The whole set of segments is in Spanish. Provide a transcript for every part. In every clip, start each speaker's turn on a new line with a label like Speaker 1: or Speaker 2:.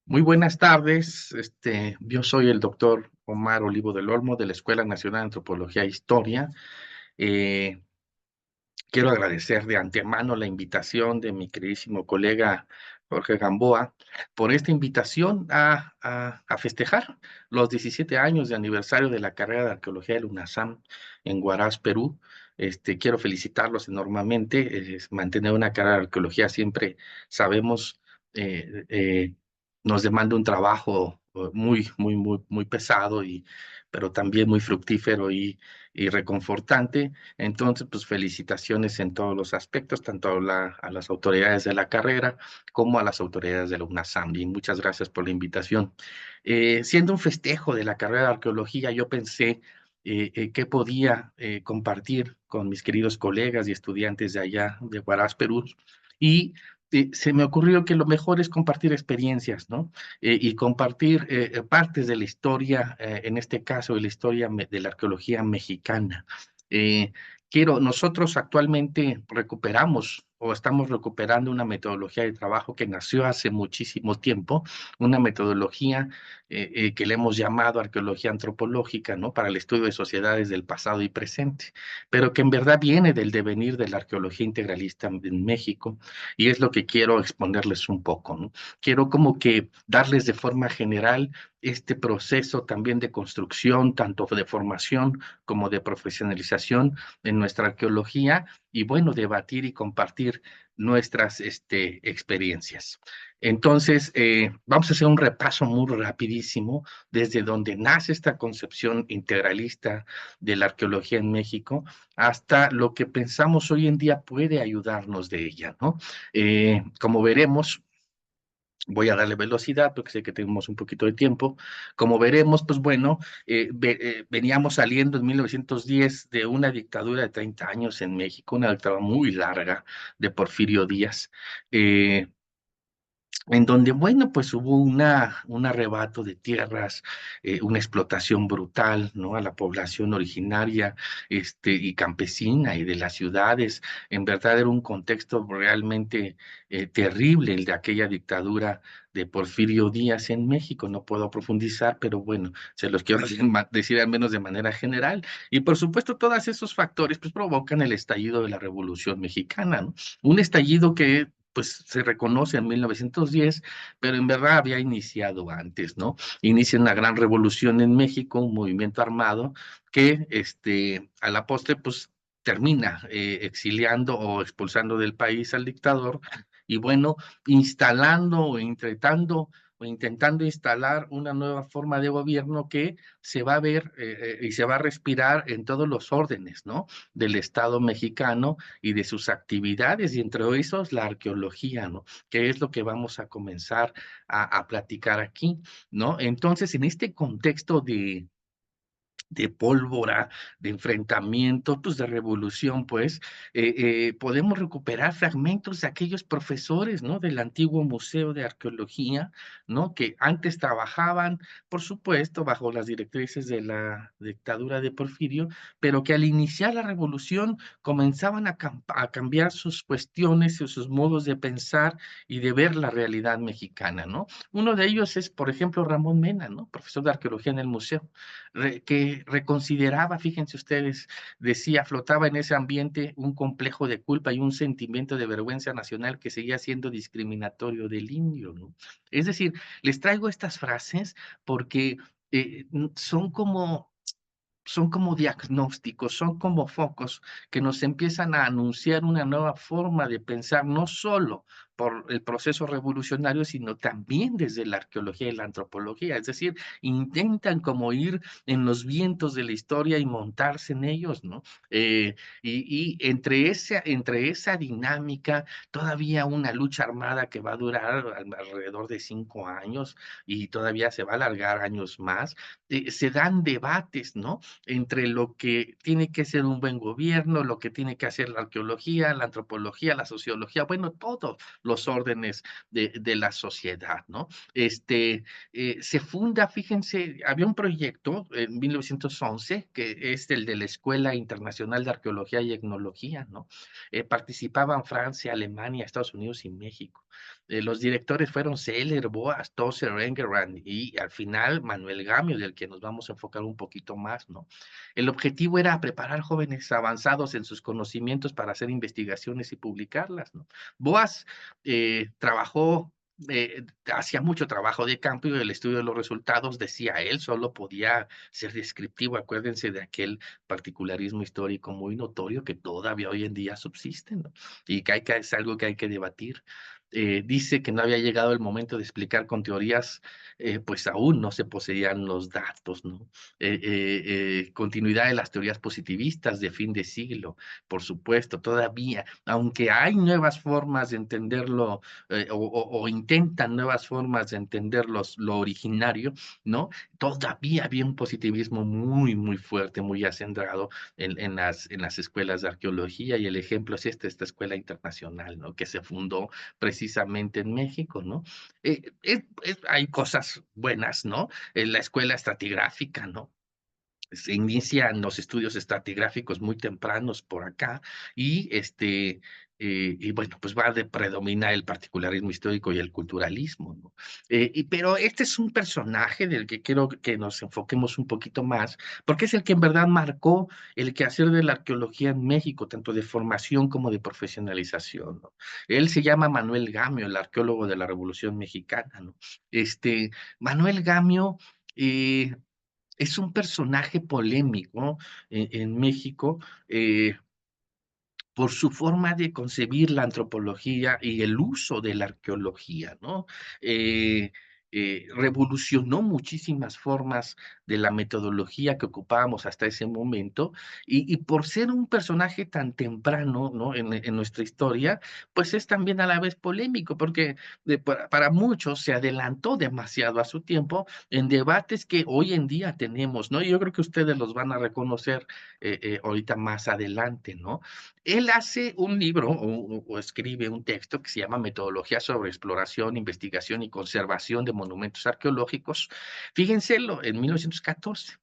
Speaker 1: Muy buenas tardes. Yo soy el doctor Omar Olivo del Olmo de la Escuela Nacional de Antropología e Historia. Eh, Quiero agradecer de antemano la invitación de mi queridísimo colega Jorge Gamboa por esta invitación a festejar los 17 años de aniversario de la carrera de arqueología del UNASAM en Huaraz, Perú. Quiero felicitarlos enormemente. Mantener una carrera de arqueología siempre sabemos nos demanda un trabajo muy pesado pero también muy fructífero y reconfortante. Entonces, pues felicitaciones en todos los aspectos, tanto a las autoridades de la carrera como a las autoridades de la UNASAM. Y muchas gracias por la invitación. Siendo un festejo de la carrera de arqueología, yo pensé qué podía compartir con mis queridos colegas y estudiantes de allá, de Huaraz, Perú, y se me ocurrió que lo mejor es compartir experiencias, ¿no? Y compartir partes de la historia, en este caso de la historia de la arqueología mexicana. Eh, Nosotros actualmente recuperamos o estamos recuperando una metodología de trabajo que nació hace muchísimo tiempo, una metodología que le hemos llamado arqueología antropológica, ¿no? Para el estudio de sociedades del pasado y presente, pero que en verdad viene del devenir de la arqueología integralista en México, y es lo que quiero exponerles un poco, ¿no? Quiero como que darles de forma general este proceso también de construcción, tanto de formación como de profesionalización en nuestra arqueología, y bueno, debatir y compartir nuestras experiencias. Entonces, vamos a hacer un repaso muy rapidísimo desde donde nace esta concepción integralista de la arqueología en México hasta lo que pensamos hoy en día puede ayudarnos de ella, ¿no? Como veremos, voy a darle velocidad porque sé que tenemos un poquito de tiempo. Como veremos, pues bueno, veníamos saliendo en 1910 de una dictadura de 30 años en México, una dictadura muy larga de Porfirio Díaz. Eh, en donde, bueno, pues hubo un arrebato de tierras, una explotación brutal, ¿no? A la población originaria, y campesina y de las ciudades. En verdad era un contexto realmente terrible el de aquella dictadura de Porfirio Díaz en México. No puedo profundizar, pero bueno, se los quiero decir al menos de manera general. Y por supuesto, todos esos factores pues provocan el estallido de la Revolución Mexicana, ¿no? Un estallido que pues se reconoce en 1910, pero en verdad había iniciado antes, ¿no? Inicia una gran revolución en México, un movimiento armado que a la postre pues termina exiliando o expulsando del país al dictador y bueno, instalando o intentando instalar una nueva forma de gobierno que se va a ver y se va a respirar en todos los órdenes, ¿no? Del Estado mexicano y de sus actividades, y entre esos la arqueología, ¿no? Que es lo que vamos a comenzar a platicar aquí, ¿no? Entonces, en este contexto de pólvora, de enfrentamiento, pues de revolución, pues, podemos recuperar fragmentos de aquellos profesores, ¿no? Del antiguo Museo de Arqueología, ¿no? Que antes trabajaban, por supuesto, bajo las directrices de la dictadura de Porfirio, pero que al iniciar la revolución comenzaban a cambiar sus cuestiones y sus modos de pensar y de ver la realidad mexicana, ¿no? Uno de ellos es, por ejemplo, Ramón Mena, ¿no? Profesor de arqueología en el museo que reconsideraba, fíjense ustedes, decía, flotaba en ese ambiente un complejo de culpa y un sentimiento de vergüenza nacional que seguía siendo discriminatorio del indio, ¿no? Es decir, les traigo estas frases porque son como diagnósticos, son como focos que nos empiezan a anunciar una nueva forma de pensar, no solo por el proceso revolucionario, sino también desde la arqueología y la antropología. Es decir, intentan como ir en los vientos de la historia y montarse en ellos, ¿no? Y entre esa dinámica, todavía una lucha armada que va a durar alrededor de 5 años y todavía se va a alargar años más, se dan debates, ¿no? Entre lo que tiene que ser un buen gobierno, lo que tiene que hacer la arqueología, la antropología, la sociología, bueno, todo, los órdenes de la sociedad, ¿no? Se funda, fíjense, había un proyecto en 1911, que es el de la Escuela Internacional de Arqueología y Etnología, ¿no? Participaban Francia, Alemania, Estados Unidos y México. Los directores fueron Seller, Boas, Tosser, Engelrand y al final Manuel Gamio, del que nos vamos a enfocar un poquito más, ¿no? El objetivo era preparar jóvenes avanzados en sus conocimientos para hacer investigaciones y publicarlas, ¿no? Boas trabajó, hacía mucho trabajo de campo y el estudio de los resultados, decía él, solo podía ser descriptivo. Acuérdense de aquel particularismo histórico muy notorio que todavía hoy en día subsiste, ¿no? Y que es algo que hay que debatir. Dice que no había llegado el momento de explicar con teorías, pues aún no se poseían los datos, ¿no? Continuidad de las teorías positivistas de fin de siglo, por supuesto, todavía, aunque hay nuevas formas de entenderlo, o intentan nuevas formas de entender lo originario, ¿no? Todavía había un positivismo muy, muy fuerte, muy acendrado en las escuelas de arqueología, y el ejemplo es esta escuela internacional, ¿no? Que se fundó precisamente en México, ¿no? Hay cosas buenas, ¿no? La escuela estratigráfica, ¿no? Se inician los estudios estratigráficos muy tempranos por acá y, y bueno, pues va de predomina el particularismo histórico y el culturalismo, ¿no? Pero este es un personaje del que quiero que nos enfoquemos un poquito más, porque es el que en verdad marcó el quehacer de la arqueología en México, tanto de formación como de profesionalización, ¿no? Él se llama Manuel Gamio, el arqueólogo de la Revolución Mexicana, ¿no? Manuel Gamio, eh es un personaje polémico en México, por su forma de concebir la antropología y el uso de la arqueología, ¿no? Eh, Revolucionó muchísimas formas de la metodología que ocupábamos hasta ese momento, y por ser un personaje tan temprano, ¿no? En nuestra historia, pues es también a la vez polémico, porque para muchos se adelantó demasiado a su tiempo en debates que hoy en día tenemos, ¿no? Y yo creo que ustedes los van a reconocer ahorita más adelante, ¿no? Él hace un libro o escribe un texto que se llama Metodología sobre exploración, investigación y conservación de monumentos arqueológicos. Fíjenselo, en 1914.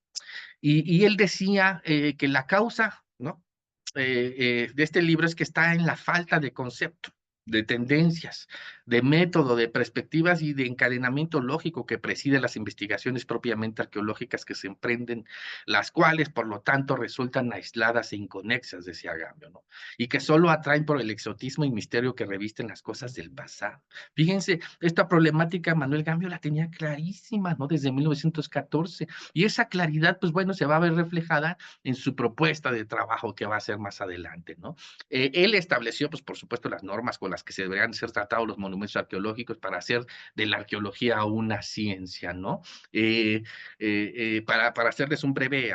Speaker 1: Y él decía que la causa, ¿no? De este libro es que está en la falta de concepto, de tendencias, de método, de perspectivas y de encadenamiento lógico que preside las investigaciones propiamente arqueológicas que se emprenden, las cuales, por lo tanto, resultan aisladas e inconexas, decía Gambio, ¿no? Y que solo atraen por el exotismo y misterio que revisten las cosas del pasado. Fíjense, esta problemática Manuel Gambio la tenía clarísima, ¿no? Desde 1914, y esa claridad, pues bueno, se va a ver reflejada en su propuesta de trabajo que va a hacer más adelante, ¿no? Él estableció, pues por supuesto, las normas con las que se deberían ser tratados los monumentos arqueológicos para hacer de la arqueología una ciencia, ¿no? Para hacerles un breve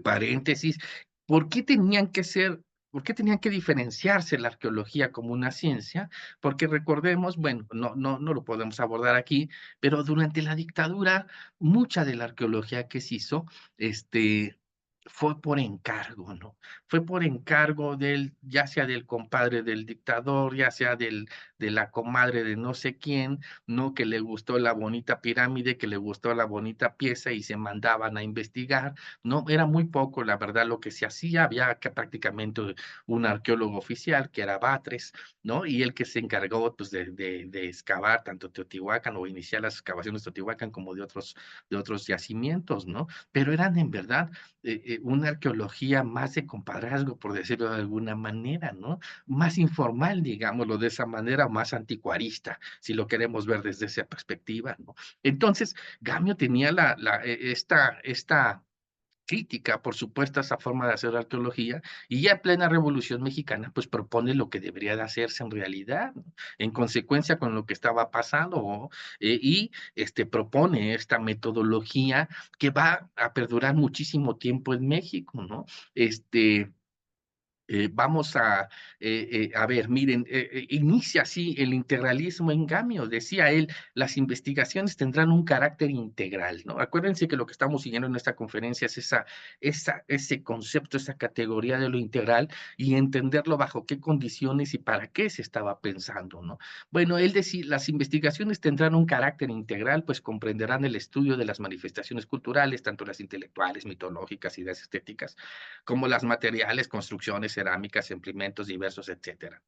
Speaker 1: paréntesis, ¿por qué tenían que ser por qué tenían que diferenciarse la arqueología como una ciencia? Porque recordemos, bueno, no lo podemos abordar aquí, pero durante la dictadura, mucha de la arqueología que se hizo, este, fue por encargo, ¿no? Fue por encargo ya sea del compadre del dictador, ya sea de la comadre de no sé quién, ¿no? Que le gustó la bonita pirámide, que le gustó la bonita pieza y se mandaban a investigar. No, era muy poco, la verdad, lo que se hacía. Había que prácticamente un arqueólogo oficial, que era Batres, ¿no? Y el que se encargó, pues, de excavar tanto Teotihuacán o iniciar las excavaciones de Teotihuacán como de otros yacimientos, ¿no? Pero eran en verdad una arqueología más de compadrazgo, por decirlo de alguna manera, ¿no? Más informal, digámoslo de esa manera, o más anticuarista, si lo queremos ver desde esa perspectiva, ¿no? Entonces, Gamio tenía esta crítica, por supuesto, a esa forma de hacer arqueología, y ya en plena Revolución Mexicana, pues propone lo que debería de hacerse en realidad, ¿no? En consecuencia con lo que estaba pasando, ¿no? Propone esta metodología que va a perdurar muchísimo tiempo en México, ¿no? Este, Vamos a ver, miren, inicia así el integralismo en Gamio, decía él, las investigaciones tendrán un carácter integral, ¿no? Acuérdense que lo que estamos siguiendo en esta conferencia es ese concepto, esa categoría de lo integral y entenderlo bajo qué condiciones y para qué se estaba pensando, ¿no? Bueno, él decía, las investigaciones tendrán un carácter integral, pues comprenderán el estudio de las manifestaciones culturales, tanto las intelectuales, mitológicas, ideas estéticas, como las materiales, construcciones, cerámicas, implementos diversos, etcétera,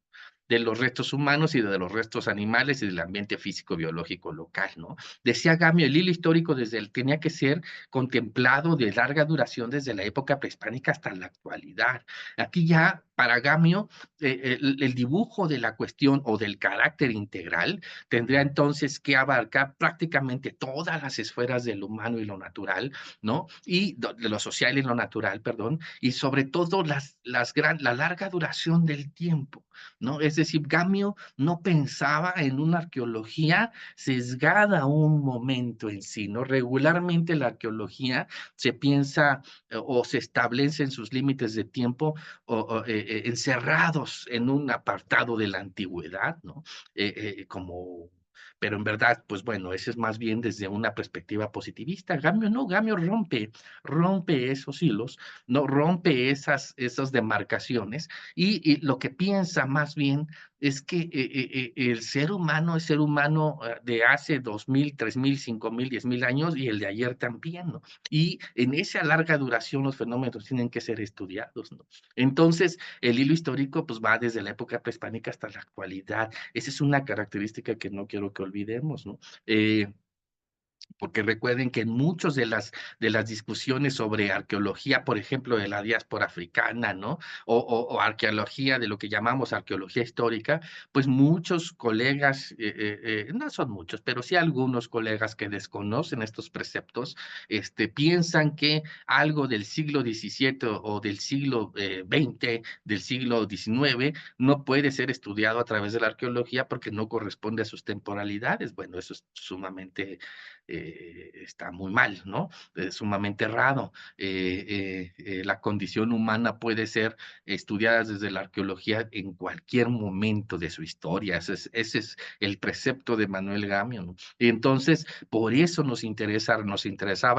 Speaker 1: de los restos humanos y de los restos animales y del ambiente físico biológico local, ¿no? Decía Gamio, el hilo histórico tenía que ser contemplado de larga duración desde la época prehispánica hasta la actualidad. Aquí ya, para Gamio, el dibujo de la cuestión o del carácter integral tendría entonces que abarcar prácticamente todas las esferas de lo humano y lo natural, ¿no? Y de lo social y lo natural, perdón, y sobre todo la larga duración del tiempo, ¿no? Es decir, Gamio no pensaba en una arqueología sesgada a un momento en sí, ¿no? Regularmente la arqueología se piensa o se establece en sus límites de tiempo encerrados en un apartado de la antigüedad, ¿no? Como pero en verdad, pues bueno, ese es más bien desde una perspectiva positivista. Gamio no, Gamio rompe esos hilos, no rompe esas demarcaciones y lo que piensa más bien es que el ser humano es ser humano de hace 2000, 3000, 5000, 10,000 años y el de ayer también, ¿no? Y en esa larga duración los fenómenos tienen que ser estudiados, ¿no? Entonces, el hilo histórico pues va desde la época prehispánica hasta la actualidad. Esa es una característica que no quiero que olvidemos, ¿no? Porque recuerden que en muchos de las discusiones sobre arqueología, por ejemplo, de la diáspora africana, ¿no? O arqueología de lo que llamamos arqueología histórica, pues muchos colegas, no son muchos, pero sí algunos colegas que desconocen estos preceptos, piensan que algo del siglo XVII o del siglo XX, del siglo XIX, no puede ser estudiado a través de la arqueología porque no corresponde a sus temporalidades. Bueno, eso es sumamente está muy mal, ¿no? Es sumamente errado. La condición humana puede ser estudiada desde la arqueología en cualquier momento de su historia. Ese es el precepto de Manuel Gamio, ¿no? Y entonces, por eso nos interesaba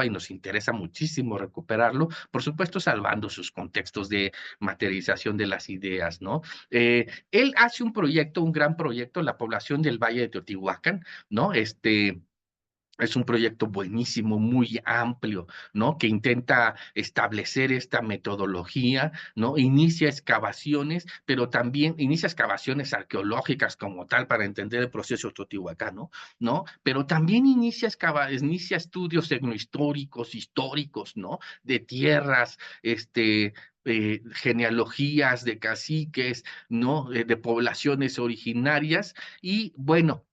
Speaker 1: y nos interesa muchísimo recuperarlo, por supuesto, salvando sus contextos de materialización de las ideas, ¿no? Él hace un proyecto, un gran proyecto, la población del Valle de Teotihuacán, ¿no? Es un proyecto buenísimo, muy amplio, ¿no? Que intenta establecer esta metodología, ¿no? Inicia excavaciones, pero también inicia excavaciones arqueológicas como tal para entender el proceso teotihuacano, ¿no? Pero también inicia estudios etnohistóricos, históricos, ¿no? De tierras, genealogías de caciques, ¿no? De poblaciones originarias y bueno,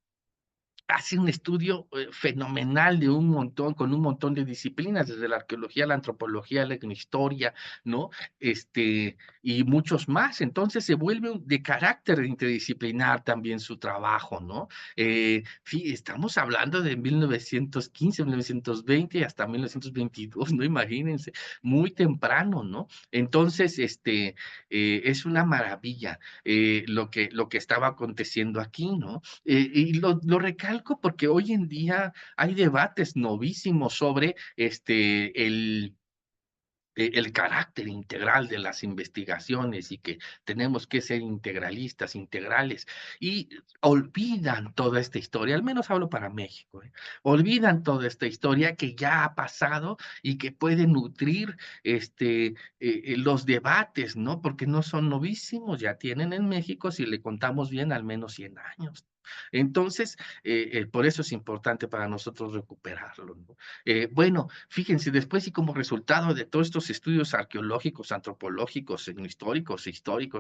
Speaker 1: hace un estudio fenomenal de un montón, con un montón de disciplinas, desde la arqueología, la antropología, la etnohistoria, ¿no? Y muchos más. Entonces se vuelve de carácter interdisciplinar también su trabajo, ¿no? Estamos hablando de 1915, 1920 hasta 1922, ¿no? Imagínense, muy temprano, ¿no? Entonces, es una maravilla lo que estaba aconteciendo aquí, ¿no? Y lo recalco porque hoy en día hay debates novísimos sobre el carácter integral de las investigaciones y que tenemos que ser integralistas, integrales, y olvidan toda esta historia, al menos hablo para México, olvidan toda esta historia que ya ha pasado y que puede nutrir los debates, ¿no? Porque no son novísimos, ya tienen en México, si le contamos bien, al menos 100 años. Entonces, por eso es importante para nosotros recuperarlo, ¿no? Bueno, fíjense, después y como resultado de todos estos estudios arqueológicos, antropológicos, históricos,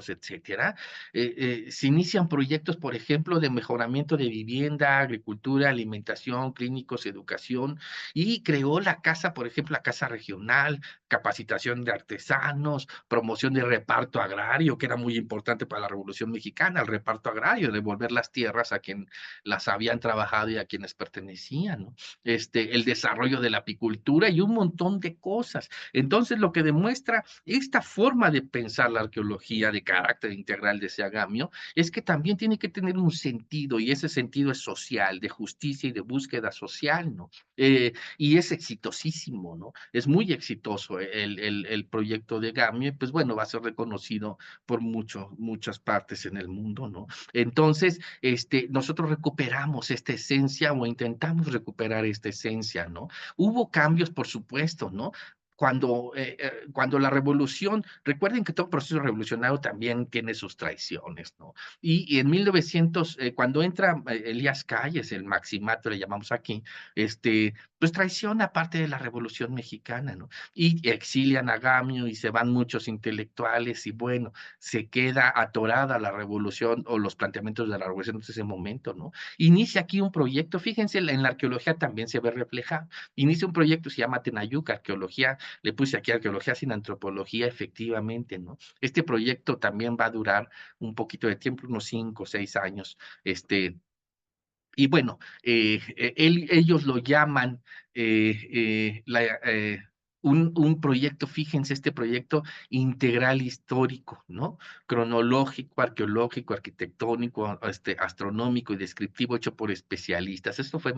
Speaker 1: etcétera, se inician proyectos, por ejemplo, de mejoramiento de vivienda, agricultura, alimentación, clínicos, educación, y creó la casa, por ejemplo, la casa regional, capacitación de artesanos, promoción de reparto agrario, que era muy importante para la Revolución Mexicana, el reparto agrario, devolver las tierras a quien las habían trabajado y a quienes pertenecían, ¿no? El desarrollo de la apicultura y un montón de cosas. Entonces, lo que demuestra esta forma de pensar la arqueología de carácter integral de Seagamio es que también tiene que tener un sentido y ese sentido es social, de justicia y de búsqueda social, ¿no? Y es exitosísimo, ¿no? Es muy exitoso el proyecto de Gamio y pues bueno, va a ser reconocido por muchas partes en el mundo, ¿no? Entonces, nosotros recuperamos esta esencia o intentamos recuperar esta esencia, ¿no? Hubo cambios, por supuesto, ¿no? Cuando la revolución, recuerden que todo proceso revolucionario también tiene sus traiciones, ¿no? Y en 1900, cuando entra Elías Calles, el maximato le llamamos aquí, pues traiciona parte de la Revolución Mexicana, ¿no? Y exilian a Gamio y se van muchos intelectuales y bueno, se queda atorada la revolución o los planteamientos de la revolución en ese momento, ¿no? Inicia aquí un proyecto, fíjense, en la arqueología también se ve reflejado. Inicia un proyecto, se llama Tenayuca, arqueología, le puse aquí arqueología sin antropología, efectivamente, ¿no? Este proyecto también va a durar un poquito de tiempo, unos 5 o 6 años, y bueno, ellos lo llaman un proyecto, fíjense, este proyecto integral histórico, ¿no? Cronológico, arqueológico, arquitectónico, astronómico y descriptivo hecho por especialistas. Esto fue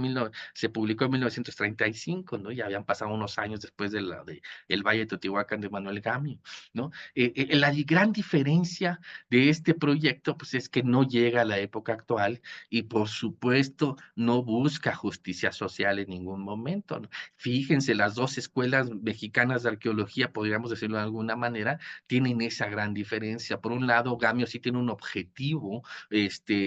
Speaker 1: se publicó en 1935, ¿no? Ya habían pasado unos años después de el Valle de Teotihuacán de Manuel Gamio, ¿no? La gran diferencia de este proyecto, pues es que no llega a la época actual y por supuesto no busca justicia social en ningún momento, ¿no? Fíjense, las dos escuelas mexicanas de arqueología, podríamos decirlo de alguna manera, tienen esa gran diferencia. Por un lado, Gamio sí tiene un objetivo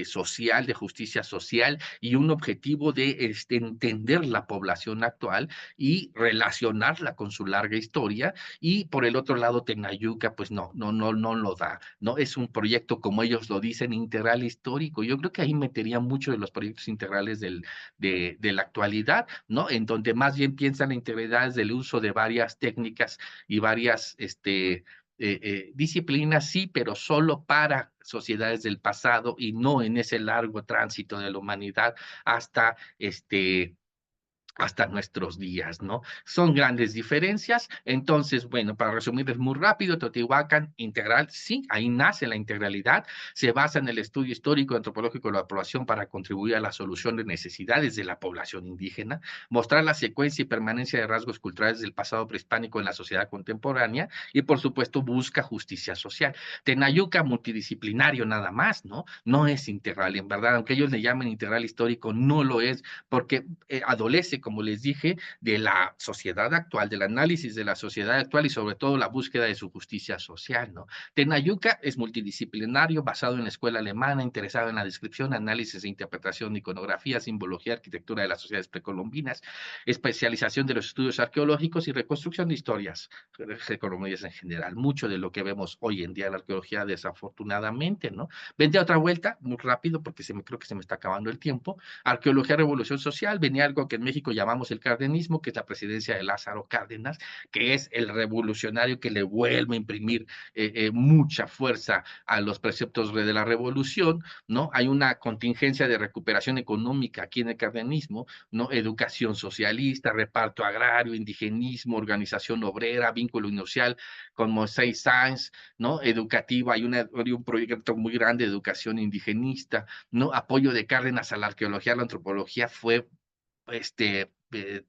Speaker 1: social, de justicia social, y un objetivo de entender la población actual y relacionarla con su larga historia, y por el otro lado, Tenayuca, pues no lo da, ¿no? Es un proyecto, como ellos lo dicen, integral histórico. Yo creo que ahí metería mucho de los proyectos integrales de la actualidad, ¿no? En donde más bien piensan la integridad desde el uso de varias técnicas y varias, disciplinas, sí, pero solo para sociedades del pasado y no en ese largo tránsito de la humanidad hasta hasta nuestros días, ¿no? Son grandes diferencias. Entonces, bueno, para resumirles muy rápido, Teotihuacán integral, sí, ahí nace la integralidad, se basa en el estudio histórico, antropológico de la población para contribuir a la solución de necesidades de la población indígena, mostrar la secuencia y permanencia de rasgos culturales del pasado prehispánico en la sociedad contemporánea y, por supuesto, busca justicia social. Tenayuca multidisciplinario nada más, ¿no? No es integral, en verdad, aunque ellos le llamen integral histórico, no lo es, porque adolece, como les dije, de la sociedad actual, del análisis de la sociedad actual y sobre todo la búsqueda de su justicia social, ¿no? Tenayuca es multidisciplinario, basado en la escuela alemana, interesado en la descripción, análisis e interpretación de iconografía, simbología, arquitectura de las sociedades precolombinas, especialización de los estudios arqueológicos y reconstrucción de historias economías en general. Mucho de lo que vemos hoy en día en la arqueología, desafortunadamente, ¿no? Vente a otra vuelta, muy rápido, porque creo que se me está acabando el tiempo. Arqueología, revolución social, venía algo que en México llamamos el cardenismo, que es la presidencia de Lázaro Cárdenas, que es el revolucionario que le vuelve a imprimir mucha fuerza a los preceptos de la revolución, ¿no? Hay una contingencia de recuperación económica aquí en el cardenismo, ¿no? Educación socialista, reparto agrario, indigenismo, organización obrera, vínculo industrial con Moisés Sáenz, ¿no? Educativa, hay un proyecto muy grande de educación indigenista, ¿no? Apoyo de Cárdenas a la arqueología, a la antropología fue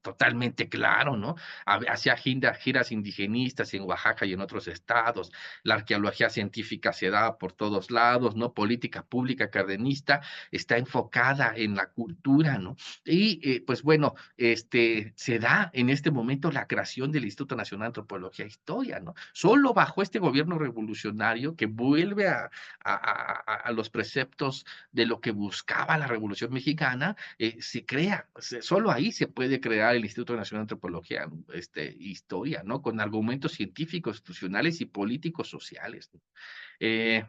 Speaker 1: totalmente claro, ¿no? Hacía giras indigenistas en Oaxaca y en otros estados, la arqueología científica se da por todos lados, ¿no? Política pública cardenista está enfocada en la cultura, ¿no? Y pues bueno, se da en este momento la creación del Instituto Nacional de Antropología e Historia, ¿no? Solo bajo este gobierno revolucionario que vuelve a los preceptos de lo que buscaba la Revolución Mexicana, se crea, solo ahí se puede crear el Instituto Nacional de Antropología, Historia, ¿no? Con argumentos científicos, institucionales y políticos sociales, ¿no? Eh,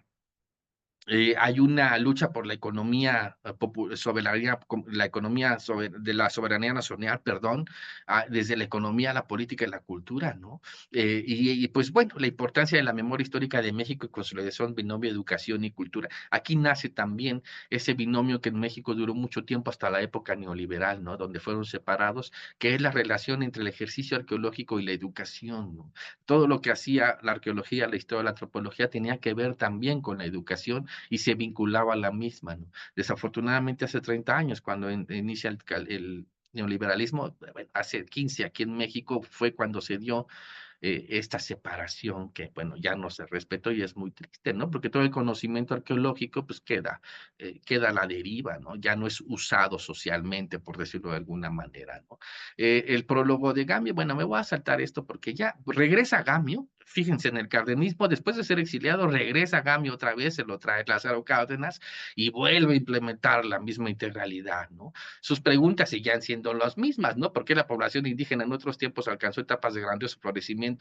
Speaker 1: Hay una lucha por la economía soberanía, la economía de la soberanía nacional, perdón, desde la economía, la política y la cultura, ¿no? Pues bueno, la importancia de la memoria histórica de México y consolidación binomio educación y cultura. Aquí nace también ese binomio que en México duró mucho tiempo hasta la época neoliberal, ¿no? Donde fueron separados, que es la relación entre el ejercicio arqueológico y la educación, ¿no? Todo lo que hacía la arqueología, la historia, la antropología tenía que ver también con la educación y se vinculaba a la misma, ¿no? Desafortunadamente, hace 30 años, cuando inicia el neoliberalismo, bueno, hace 15 aquí en México fue cuando se dio esta separación que, bueno, ya no se respetó y es muy triste, ¿no? Porque todo el conocimiento arqueológico, pues queda a la deriva, ¿no? Ya no es usado socialmente, por decirlo de alguna manera, ¿no? El prólogo de Gamio, bueno, me voy a saltar esto porque ya regresa Gamio, fíjense en el cardenismo, después de ser exiliado, regresa Gamio otra vez, se lo trae Lázaro Cárdenas y vuelve a implementar la misma integralidad, ¿no? Sus preguntas seguían siendo las mismas, ¿no? ¿Por qué la población indígena en otros tiempos alcanzó etapas de grandioso florecimiento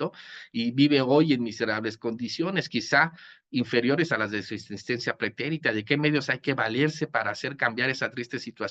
Speaker 1: y vive hoy en miserables condiciones, quizá inferiores a las de su existencia pretérita? ¿De qué medios hay que valerse para hacer cambiar esa triste situación?